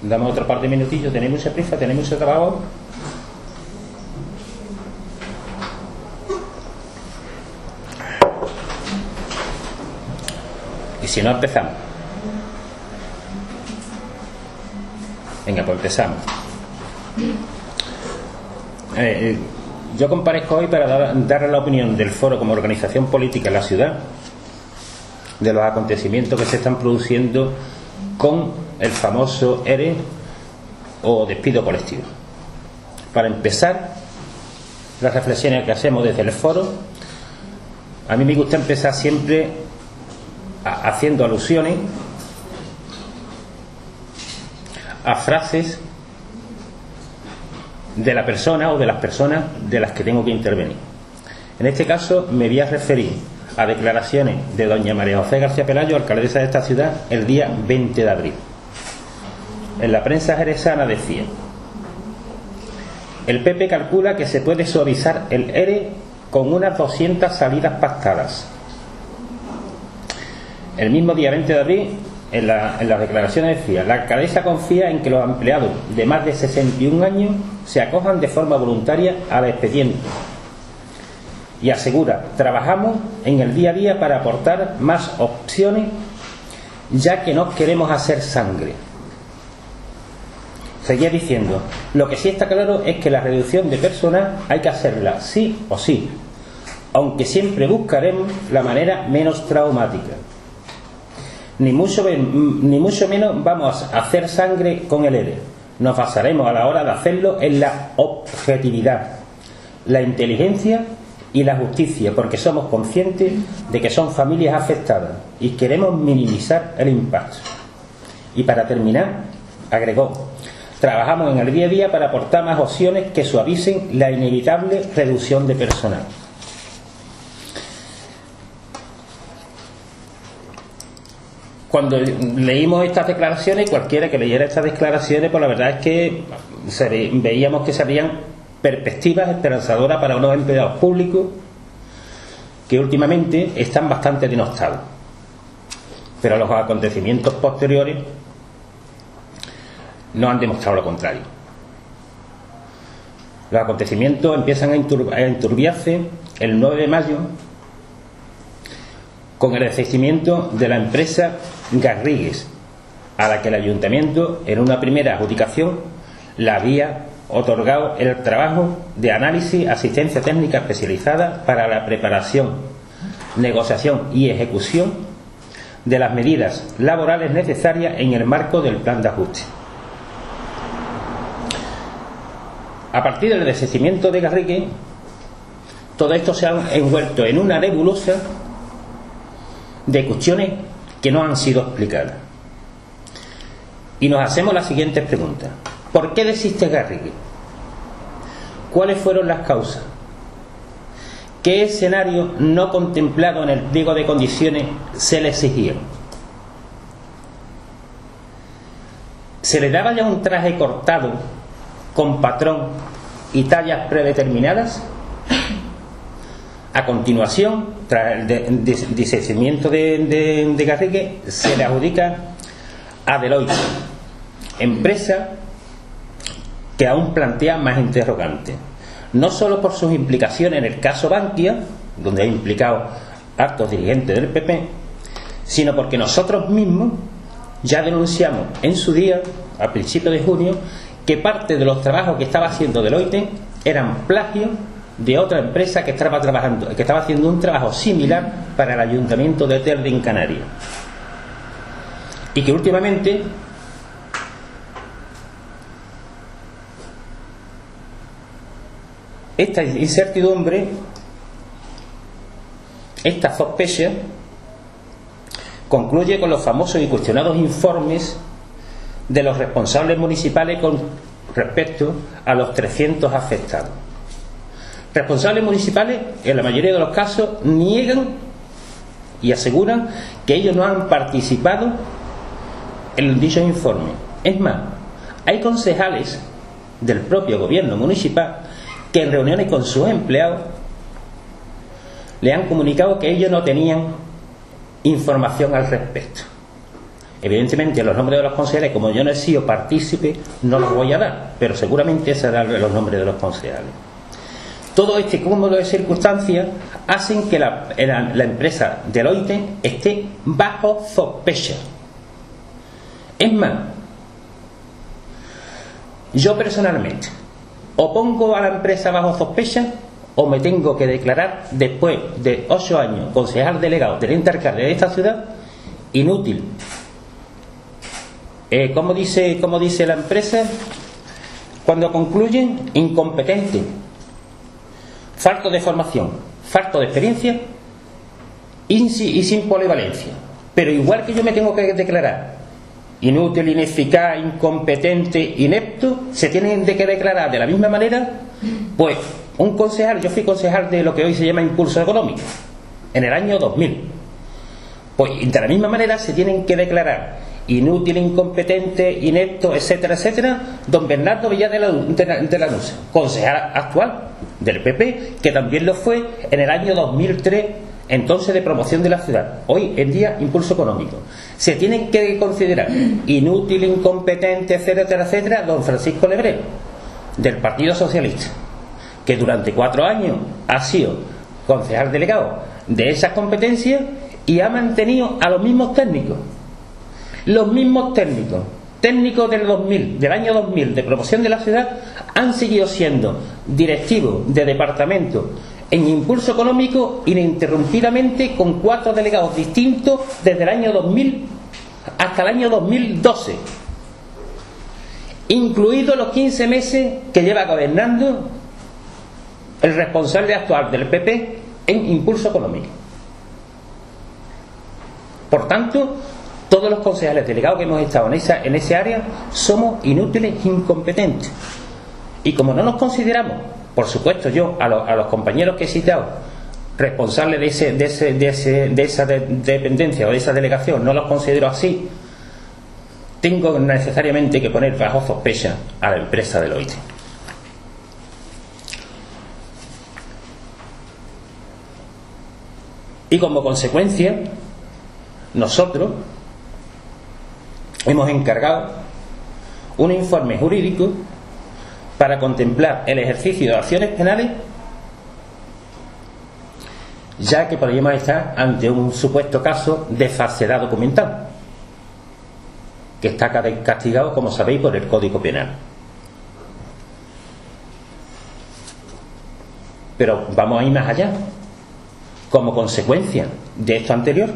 Damos otro par de minutillos. ¿Tenéis mucha prisa? ¿Tenéis mucho trabajo? Y si no, empezamos. Venga, pues empezamos. Yo comparezco hoy para dar la opinión del foro como organización política en la ciudad de los acontecimientos que se están produciendo con el famoso ERE o despido colectivo. Para empezar las reflexiones que hacemos desde el foro, a mí me gusta empezar siempre haciendo alusiones a frases de la persona o de las personas de las que tengo que intervenir. En este caso me voy a referir a declaraciones de doña María José García Pelayo, alcaldesa de esta ciudad, el día 20 de abril. En la prensa jerezana decía: el PP calcula que se puede suavizar el ERE con unas 200 salidas pactadas. El mismo día 20 de abril, en las declaraciones decía: la alcaldesa confía en que los empleados de más de 61 años se acojan de forma voluntaria al expediente y asegura: trabajamos en el día a día para aportar más opciones, ya que no queremos hacer sangre. Seguía diciendo: lo que sí está claro es que la reducción de personal hay que hacerla sí o sí, aunque siempre buscaremos la manera menos traumática. Ni mucho menos vamos a hacer sangre con el ERE. Nos basaremos a la hora de hacerlo en la objetividad, la inteligencia y la justicia, porque somos conscientes de que son familias afectadas y queremos minimizar el impacto. Y para terminar, agregó: trabajamos en el día a día para aportar más opciones que suavicen la inevitable reducción de personal. Cuando leímos estas declaraciones, cualquiera que leyera estas declaraciones, pues la verdad es que veíamos que serían perspectivas esperanzadoras para unos empleados públicos que últimamente están bastante denostados. Pero los acontecimientos posteriores no han demostrado lo contrario. Los acontecimientos empiezan a enturbiarse el 9 de mayo con el desistimiento de la empresa Garrigues, a la que el ayuntamiento, en una primera adjudicación, le había otorgado el trabajo de análisis, asistencia técnica especializada para la preparación, negociación y ejecución de las medidas laborales necesarias en el marco del plan de ajuste. A partir del desistimiento de Garrigues, todo esto se ha envuelto en una nebulosa de cuestiones que no han sido explicadas. Y nos hacemos las siguientes preguntas: ¿por qué desiste Garrigues? ¿Cuáles fueron las causas? ¿Qué escenario no contemplado en el pliego de condiciones se le exigía? ¿Se le daba ya un traje cortado con patrón y tallas predeterminadas? A continuación, tras el desistimiento de Garrigues, se le adjudica a Deloitte, empresa que aún plantea más interrogantes, no solo por sus implicaciones en el caso Bankia, donde ha implicado altos dirigentes del PP, sino porque nosotros mismos ya denunciamos en su día, a principios de junio, que parte de los trabajos que estaba haciendo Deloitte eran plagios de otra empresa que estaba haciendo un trabajo similar para el ayuntamiento de Telde, en Canarias, y que últimamente esta incertidumbre, esta sospecha, concluye con los famosos y cuestionados informes de los responsables municipales con respecto a los 300 afectados. Responsables municipales, en la mayoría de los casos, niegan y aseguran que ellos no han participado en dichos informes. Es más, hay concejales del propio gobierno municipal que en reuniones con sus empleados le han comunicado que ellos no tenían información al respecto. Evidentemente los nombres de los concejales, como yo no he sido partícipe, no los voy a dar, pero seguramente serán los nombres de los concejales. Todo este cúmulo de circunstancias hacen que la empresa Deloitte esté bajo sospecha. Es más, yo personalmente o pongo a la empresa bajo sospecha o me tengo que declarar después de 8 años concejal delegado del ente alcalde de esta ciudad inútil. ¿Cómo dice la empresa cuando concluyen? Incompetente, falto de formación, falto de experiencia y sin polivalencia. Pero igual que yo me tengo que declarar inútil, ineficaz, incompetente, inepto, se tienen que declarar de la misma manera, pues un concejal, yo fui concejal de lo que hoy se llama Impulso Económico, en el año 2000. Pues de la misma manera se tienen que declarar inútil, incompetente, inepto, etcétera, etcétera, don Bernardo Villar de la Nusa, concejal actual del PP, que también lo fue en el año 2003, entonces de promoción de la ciudad, hoy en día Impulso Económico. Se tienen que considerar inútil, incompetente, etcétera, etcétera, don Francisco Lebrero, del Partido Socialista, que durante 4 años ha sido concejal delegado de esas competencias y ha mantenido a los mismos técnicos. Los mismos técnicos del año 2000 de promoción de la ciudad han seguido siendo directivos de departamento en Impulso Económico ininterrumpidamente, con 4 delegados distintos desde el año 2000 hasta el año 2012, incluidos los 15 meses que lleva gobernando el responsable actual del PP en Impulso Económico. Por tanto, todos los concejales delegados que hemos estado en ese área somos inútiles e incompetentes. Y como no nos consideramos, por supuesto, yo a los compañeros que he citado, responsables de esa dependencia o de esa delegación, no los considero así, tengo necesariamente que poner bajo sospecha a la empresa Deloitte. Y como consecuencia, nosotros hemos encargado un informe jurídico para contemplar el ejercicio de acciones penales, ya que podríamos estar ante un supuesto caso de falsedad documental, que está castigado, como sabéis, por el Código Penal. Pero vamos a ir más allá. Como consecuencia de esto anterior,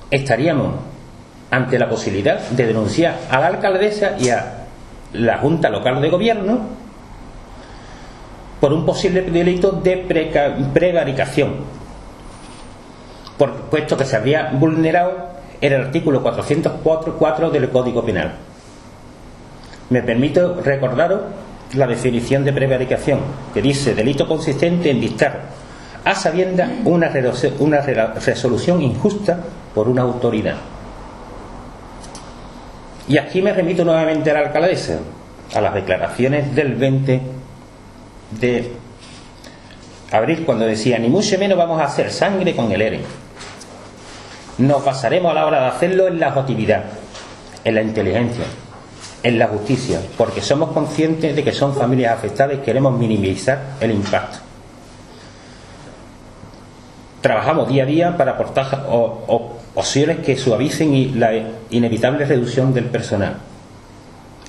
estaríamos ante la posibilidad de denunciar a la alcaldesa y a la Junta Local de Gobierno por un posible delito de prevaricación, puesto que se habría vulnerado el artículo 404.4 del Código Penal. Me permito recordaros la definición de prevaricación, que dice: delito consistente en dictar a sabiendas una resolución injusta por una autoridad. Y aquí me remito nuevamente a la alcaldesa, a las declaraciones del 20 de abril, cuando decía: ni mucho menos vamos a hacer sangre con el ERE. Nos basaremos a la hora de hacerlo en la objetividad, en la inteligencia, en la justicia, porque somos conscientes de que son familias afectadas y queremos minimizar el impacto. Trabajamos día a día para aportar opciones que suavicen la inevitable reducción del personal.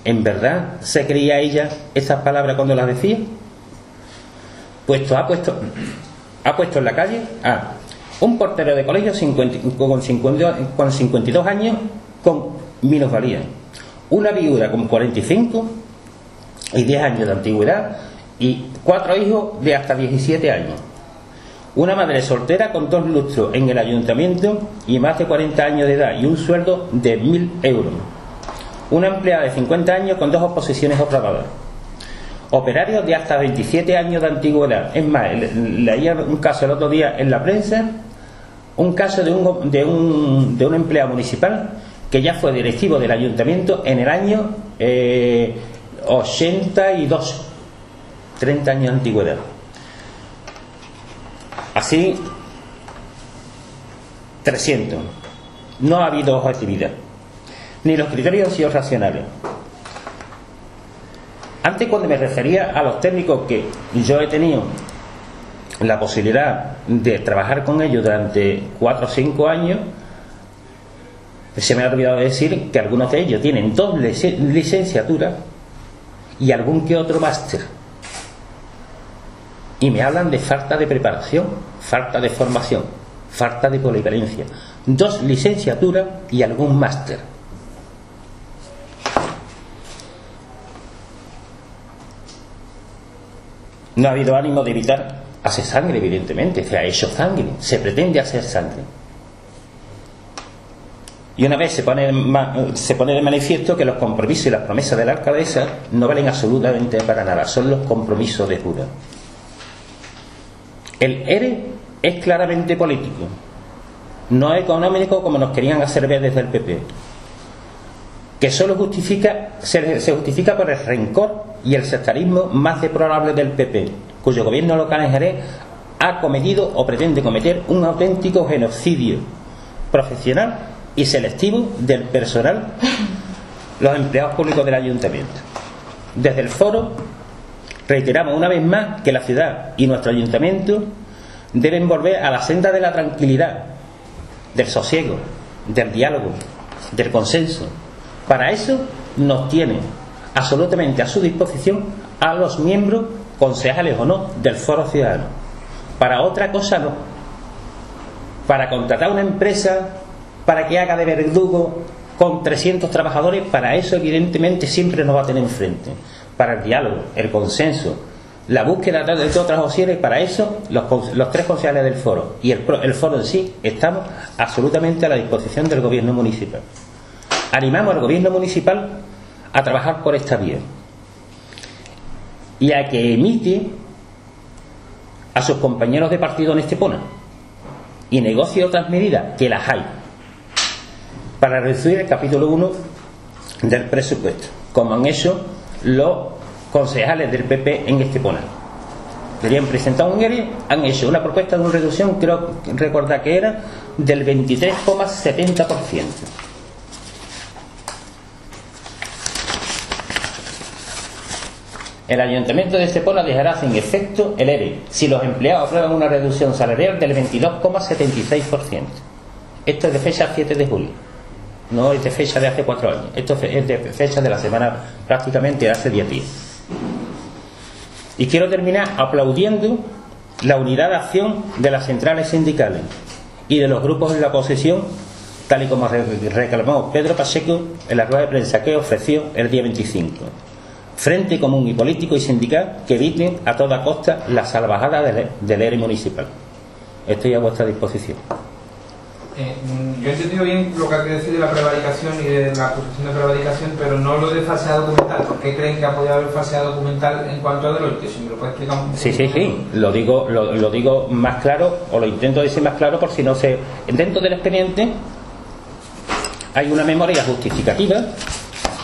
¿En verdad se creía ella esas palabras cuando las decía? Ha puesto en la calle a un portero de colegio con 52 años con minusvalía, una viuda con 45 y 10 años de antigüedad y 4 hijos de hasta 17 años, una madre soltera con 2 lustros en el ayuntamiento y más de 40 años de edad y un sueldo de 1.000 euros, una empleada de 50 años con 2 oposiciones opravadas, operarios de hasta 27 años de antigüedad. Es más, leía un caso el otro día en la prensa, un caso de un empleado municipal que ya fue directivo del ayuntamiento en el año 82, 30 años de antigüedad. Así 300. no ha habido objetividad, ni los criterios han sido racionales. Antes, cuando me refería a los técnicos que yo he tenido la posibilidad de trabajar con ellos durante 4 o 5 años, se me ha olvidado decir que algunos de ellos tienen 2 licenciaturas y algún que otro máster. Y me hablan de falta de preparación, falta de formación, falta de polivalencia. 2 licenciaturas y algún máster. No ha habido ánimo de evitar hacer sangre, evidentemente. Se ha hecho sangre, se pretende hacer sangre. Y una vez se pone de manifiesto que los compromisos y las promesas de la alcaldesa no valen absolutamente para nada, son los compromisos de jura. El ERE es claramente político, no económico como nos querían hacer ver desde el PP, que solo se justifica por el rencor y el sectarismo más deplorable del PP, cuyo gobierno local en Jerez ha cometido o pretende cometer un auténtico genocidio profesional y selectivo del personal, los empleados públicos del ayuntamiento. Desde el foro reiteramos una vez más que la ciudad y nuestro ayuntamiento deben volver a la senda de la tranquilidad, del sosiego, del diálogo, del consenso. Para eso nos tiene absolutamente a su disposición a los miembros, concejales o no, del foro ciudadano. Para otra cosa no. Para contratar una empresa para que haga de verdugo con 300 trabajadores, para eso evidentemente siempre nos va a tener enfrente. Para el diálogo, el consenso, la búsqueda de otras opciones, para eso los 3 concejales del foro y el foro en sí estamos absolutamente a la disposición del gobierno municipal. Animamos al gobierno municipal a trabajar por esta vía y a que emite a sus compañeros de partido en Estepona y negocie otras medidas, que las hay, para reducir el capítulo 1 del presupuesto, como han hecho los concejales del PP en Estepona. Querían presentar un ERE, han hecho una propuesta de una reducción, creo recordar que era del 23,70%. El ayuntamiento de Estepona dejará sin efecto el ERE si los empleados aprueban una reducción salarial del 22,76%. Esto es de fecha 7 de julio. No es de fecha de hace 4 años. Esto es de fecha de la semana prácticamente de hace 10 días. Y quiero terminar aplaudiendo la unidad de acción de las centrales sindicales y de los grupos de la oposición, tal y como reclamó Pedro Pacheco en la rueda de prensa que ofreció el día 25. Frente común y político y sindical que eviten a toda costa la salvajada del ERE municipal. Estoy a vuestra disposición. Yo he entendido bien lo que hay que decir de la prevaricación y de la acusación de prevaricación, pero no lo de falsedad documental. ¿Por qué creen que ha podido haber falsedad documental en cuanto a Deloitte? Si me lo puede explicar un poco. Sí. Lo digo más claro, o lo intento decir más claro por si no se... Dentro del expediente hay una memoria justificativa.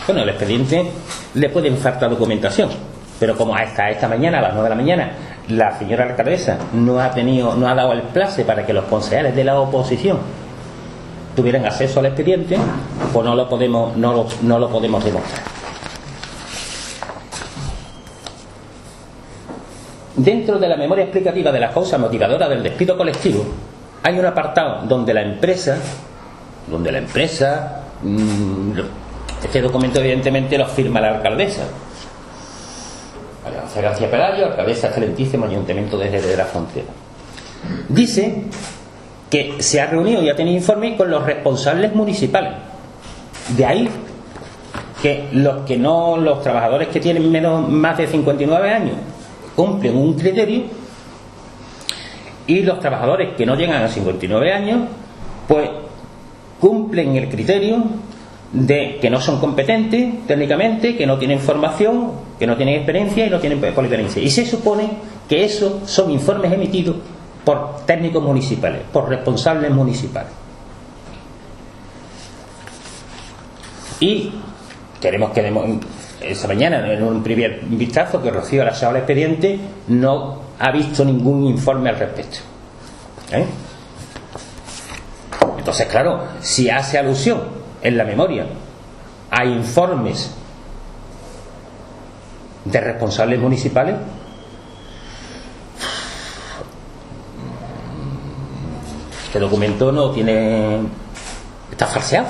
Bueno, el expediente le puede faltar documentación, pero como hasta esta mañana, a las 9 de la mañana, la señora alcaldesa no ha dado el place para que los concejales de la oposición tuvieran acceso al expediente, pues no lo podemos demostrar. Dentro de la memoria explicativa de las causas motivadoras del despido colectivo hay un apartado donde la empresa este documento evidentemente lo firma la alcaldesa José García Pelayo, alcaldesa excelentísimo Ayuntamiento de Jerez de la Frontera. Dice que se ha reunido y ha tenido informe con los responsables municipales. De ahí que los trabajadores que tienen más de 59 años cumplen un criterio, y los trabajadores que no llegan a 59 años pues cumplen el criterio de que no son competentes técnicamente, que no tienen formación, que no tienen experiencia y no tienen polivalencia. Y se supone que esos son informes emitidos por técnicos municipales, por responsables municipales. Y tenemos que esa mañana, en un primer vistazo que Rocío ha echado al expediente, no ha visto ningún informe al respecto. Entonces Entonces, claro, si hace alusión en la memoria a informes de responsables municipales, este documento no tiene... está falseado.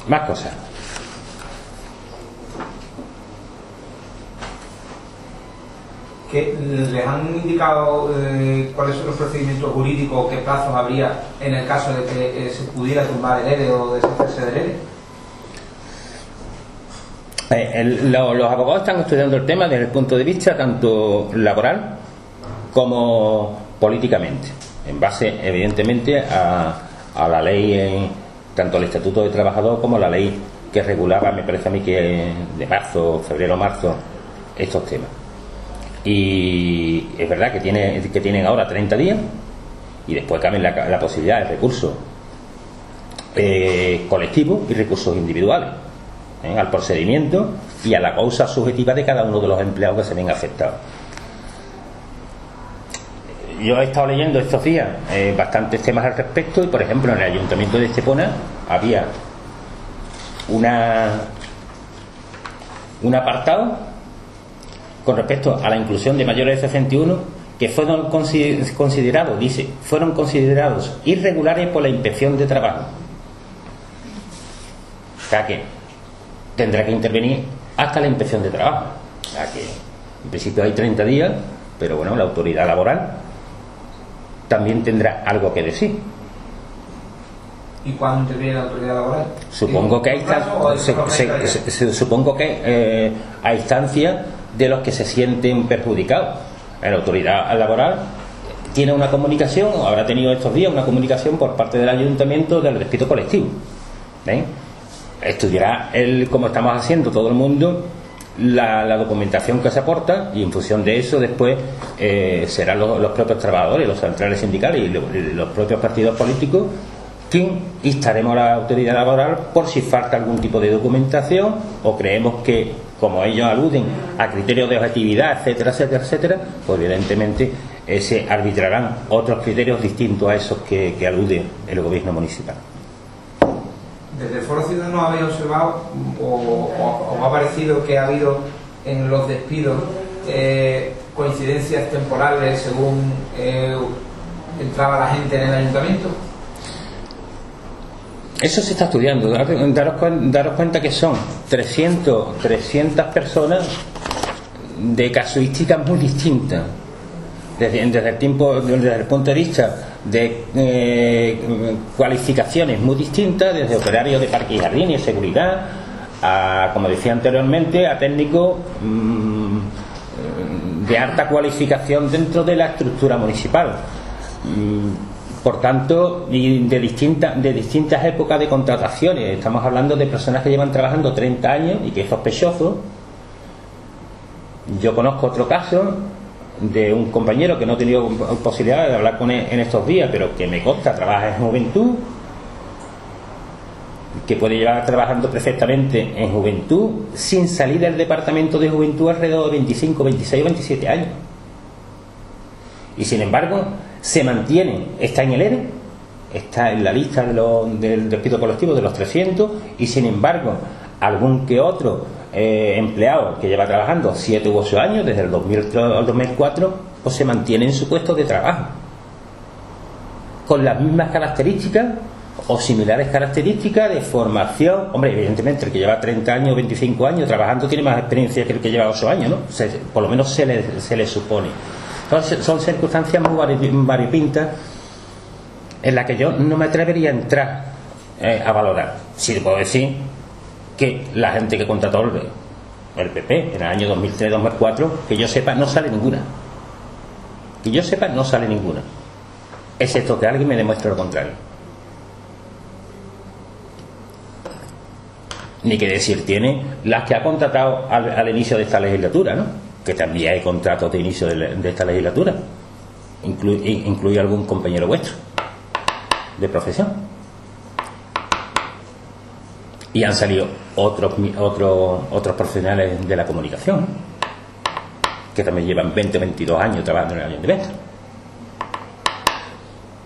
Más cosas. ¿Que les han indicado cuáles son los procedimientos jurídicos o qué plazos habría en el caso de que se pudiera tumbar el ERE o deshacerse del ERE? Los abogados están estudiando el tema desde el punto de vista tanto laboral como políticamente, en base evidentemente a la ley, tanto el Estatuto de Trabajador como la ley que regulaba, me parece a mí que de marzo, febrero-marzo, estos temas. Y es verdad que tienen ahora 30 días y después caben la posibilidad de recursos colectivos y recursos individuales al procedimiento y a la causa subjetiva de cada uno de los empleados que se ven afectados. Yo he estado leyendo estos días bastantes temas al respecto y, por ejemplo, en el Ayuntamiento de Estepona había un apartado con respecto a la inclusión de mayores de 61 que fueron considerados irregulares por la Inspección de Trabajo. O sea que tendrá que intervenir hasta la Inspección de Trabajo. O sea que en principio hay 30 días, pero bueno, la autoridad laboral también tendrá algo que decir. ¿Y cuándo interviene la autoridad laboral? Supongo que a instancia de los que se sienten perjudicados. La autoridad laboral tiene una comunicación, o habrá tenido estos días una comunicación por parte del ayuntamiento del despido colectivo. Estudiará como estamos haciendo todo el mundo, la documentación que se aporta, y en función de eso después serán los propios trabajadores, los centrales sindicales y los propios partidos políticos quien instaremos a la autoridad laboral por si falta algún tipo de documentación o creemos que, como ellos aluden a criterios de objetividad, etcétera, etcétera, etcétera, pues evidentemente se arbitrarán otros criterios distintos a esos que alude el gobierno municipal. Desde el Foro Ciudadano habéis observado o ha parecido que ha habido en los despidos coincidencias temporales según entraba la gente en el ayuntamiento. Eso se está estudiando. Daros cuenta que son 300 personas de casuísticas muy distintas, desde el punto de vista de cualificaciones muy distintas, desde operarios de parque y jardín y seguridad a, como decía anteriormente, a técnicos de alta cualificación dentro de la estructura municipal. Por tanto, y de distintas épocas de contrataciones. Estamos hablando de personas que llevan trabajando 30 años y que es sospechoso. Yo conozco otro caso de un compañero que no he tenido posibilidad de hablar con él en estos días, pero que me consta trabaja en Juventud, que puede llevar trabajando perfectamente en Juventud sin salir del departamento de Juventud alrededor de 25, 26 o 27 años. Y sin embargo se mantiene, está en el ERE, está en la lista del despido colectivo de los 300, y sin embargo algún que otro empleado que lleva trabajando 7 u 8 años desde el 2003 al 2004 pues se mantiene en su puesto de trabajo con las mismas características o similares características de formación. Hombre, evidentemente el que lleva 30 años, 25 años trabajando tiene más experiencia que el que lleva 8 años, ¿no? Por lo menos se le supone. Entonces, son circunstancias muy variopintas en las que yo no me atrevería a entrar a valorar. Sí le puedo decir que la gente que contrató el PP en el año 2003-2004, que yo sepa, no sale ninguna. Que yo sepa, no sale ninguna. Excepto que alguien me demuestre lo contrario. Ni que decir tiene las que ha contratado al inicio de esta legislatura, ¿no? Que también hay contratos de inicio de esta legislatura. Incluye algún compañero vuestro de profesión. Y han salido otros profesionales de la comunicación que también llevan 20 o 22 años trabajando en el ayuntamiento.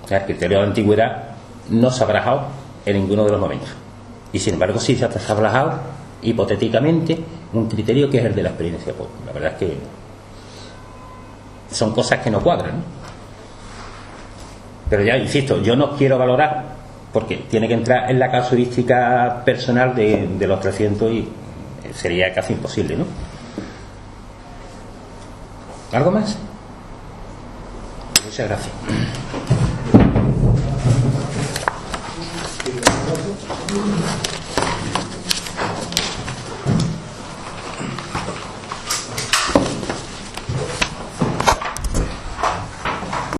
El criterio de antigüedad no se ha barajado en ninguno de los momentos. Y sin embargo sí se ha barajado hipotéticamente un criterio que es el de la experiencia. Pues la verdad es que son cosas que no cuadran, ¿no? Pero ya insisto, yo no quiero valorar, porque tiene que entrar en la casuística personal de los 300 y sería casi imposible, ¿no? ¿Algo más? Muchas gracias.